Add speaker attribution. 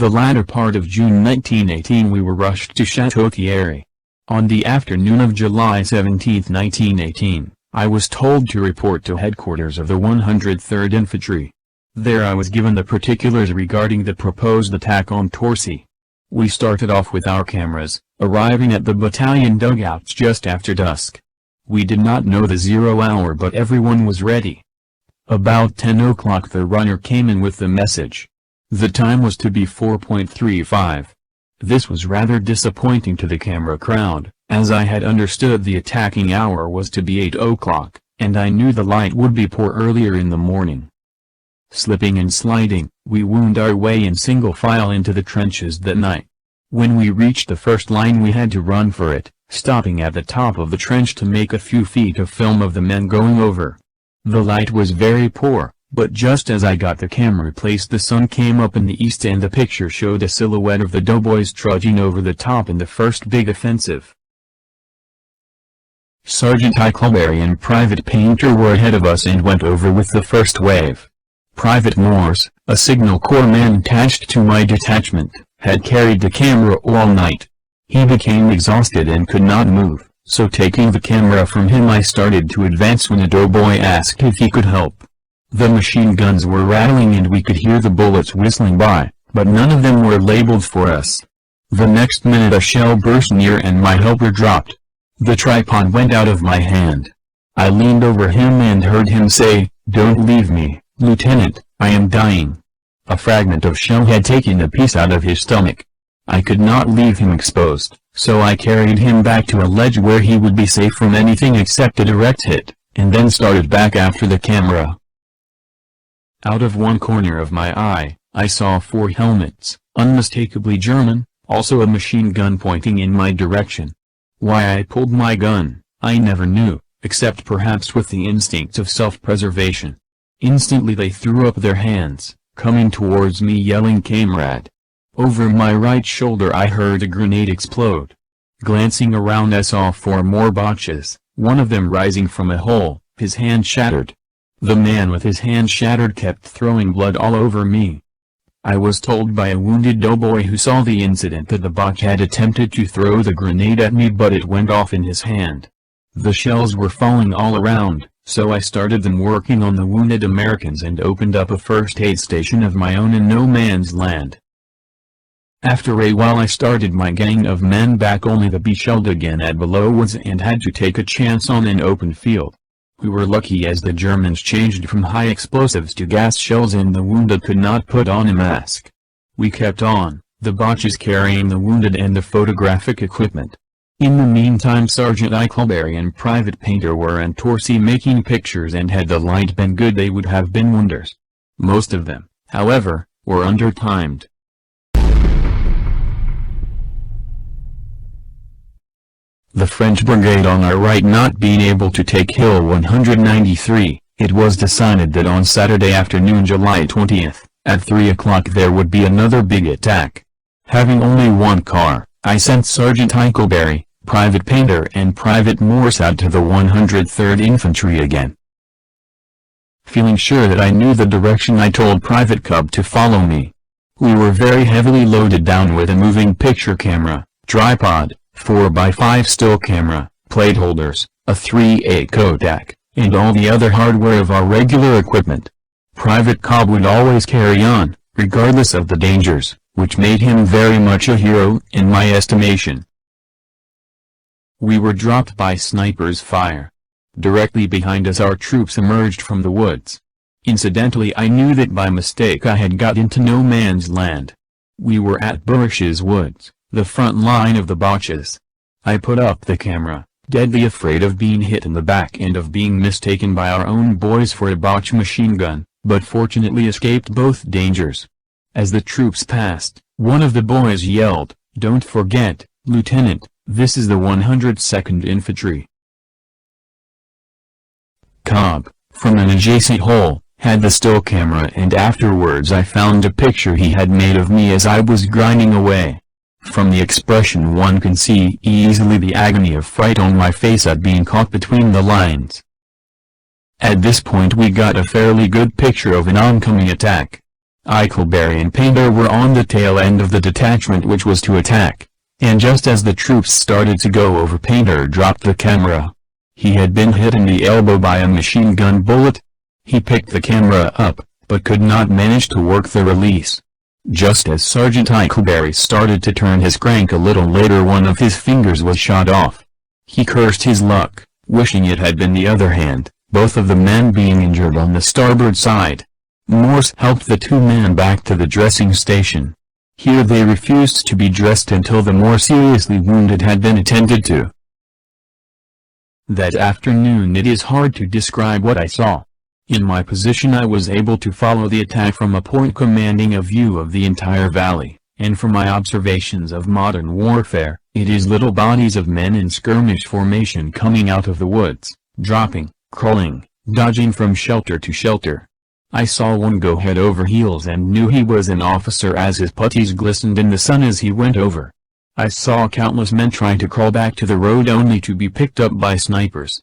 Speaker 1: The latter part of June 1918 we were rushed to Château-Thierry. On the afternoon of July 17, 1918, I was told to report to headquarters of the 103rd Infantry. There I was given the particulars regarding the proposed attack on Torcy. We started off with our cameras, arriving at the battalion dugouts just after dusk. We did not know the 0 hour but everyone was ready. About 10 o'clock the runner came in with the message. The time was to be 4:35. This was rather disappointing to the camera crowd, as I had understood the attacking hour was to be 8 o'clock, and I knew the light would be poor earlier in the morning. Slipping and sliding, we wound our way in single file into the trenches that night. When we reached the first line we had to run for it, stopping at the top of the trench to make a few feet of film of the men going over. The light was very poor, but just as I got the camera placed the sun came up in the east and the picture showed a silhouette of the doughboys trudging over the top in the first big offensive. Sergeant Icleberry and Private Painter were ahead of us and went over with the first wave. Private Morse, a signal corps man attached to my detachment, had carried the camera all night. He became exhausted and could not move, so taking the camera from him I started to advance when a doughboy asked if he could help. The machine guns were rattling and we could hear the bullets whistling by, but none of them were labeled for us. The next minute a shell burst near and my helper dropped. The tripod went out of my hand. I leaned over him and heard him say, "Don't leave me, Lieutenant, I am dying." A fragment of shell had taken a piece out of his stomach. I could not leave him exposed, so I carried him back to a ledge where he would be safe from anything except a direct hit, and then started back after the camera. Out of one corner of my eye, I saw 4 helmets, unmistakably German, also a machine gun pointing in my direction. Why I pulled my gun, I never knew, except perhaps with the instinct of self-preservation. Instantly they threw up their hands, coming towards me yelling "Kamerad." Over my right shoulder I heard a grenade explode. Glancing around I saw 4 more Boches, one of them rising from a hole, his hand shattered. The man with his hand shattered kept throwing blood all over me. I was told by a wounded doughboy who saw the incident that the Boche had attempted to throw the grenade at me but it went off in his hand. The shells were falling all around, so I started them working on the wounded Americans and opened up a first aid station of my own in no man's land. After a while I started my gang of men back only to be shelled again at below woods and had to take a chance on an open field. We were lucky as the Germans changed from high explosives to gas shells and the wounded could not put on a mask. We kept on, the Boches carrying the wounded and the photographic equipment. In the meantime Sergeant Icleberry and Private Painter were in Torcy making pictures and had the light been good they would have been wonders. Most of them, however, were under-timed. The French brigade on our right not being able to take Hill 193, it was decided that on Saturday afternoon July 20th, at 3 o'clock there would be another big attack. Having only one car, I sent Sergeant Icleberry, Private Painter and Private Morse out to the 103rd Infantry again. Feeling sure that I knew the direction I told Private Cub to follow me. We were very heavily loaded down with a moving picture camera, tripod, 4x5 still camera, plate holders, a 3A Kodak, and all the other hardware of our regular equipment. Private Cobb would always carry on, regardless of the dangers, which made him very much a hero, in my estimation. We were dropped by snipers' fire. Directly behind us our troops emerged from the woods. Incidentally I knew that by mistake I had got into no man's land. We were at Burish's Woods, the front line of the Boches. I put up the camera, deadly afraid of being hit in the back and of being mistaken by our own boys for a Boche machine gun, but fortunately escaped both dangers. As the troops passed, one of the boys yelled, "Don't forget, Lieutenant, this is the 102nd Infantry." Cobb, from an adjacent hole, had the still camera and afterwards I found a picture he had made of me as I was grinding away. From the expression one can see easily the agony of fright on my face at being caught between the lines. At this point we got a fairly good picture of an oncoming attack. Eichleberry and Painter were on the tail end of the detachment which was to attack, and just as the troops started to go over, Painter dropped the camera. He had been hit in the elbow by a machine gun bullet. He picked the camera up, but could not manage to work the release. Just as Sergeant Eichleberry started to turn his crank a little later, one of his fingers was shot off. He cursed his luck, wishing it had been the other hand, both of the men being injured on the starboard side. Morse helped the two men back to the dressing station. Here they refused to be dressed until the more seriously wounded had been attended to. That afternoon it is hard to describe what I saw. In my position I was able to follow the attack from a point commanding a view of the entire valley, and from my observations of modern warfare, it is little bodies of men in skirmish formation coming out of the woods, dropping, crawling, dodging from shelter to shelter. I saw one go head over heels and knew he was an officer as his puttees glistened in the sun as he went over. I saw countless men trying to crawl back to the road only to be picked up by snipers.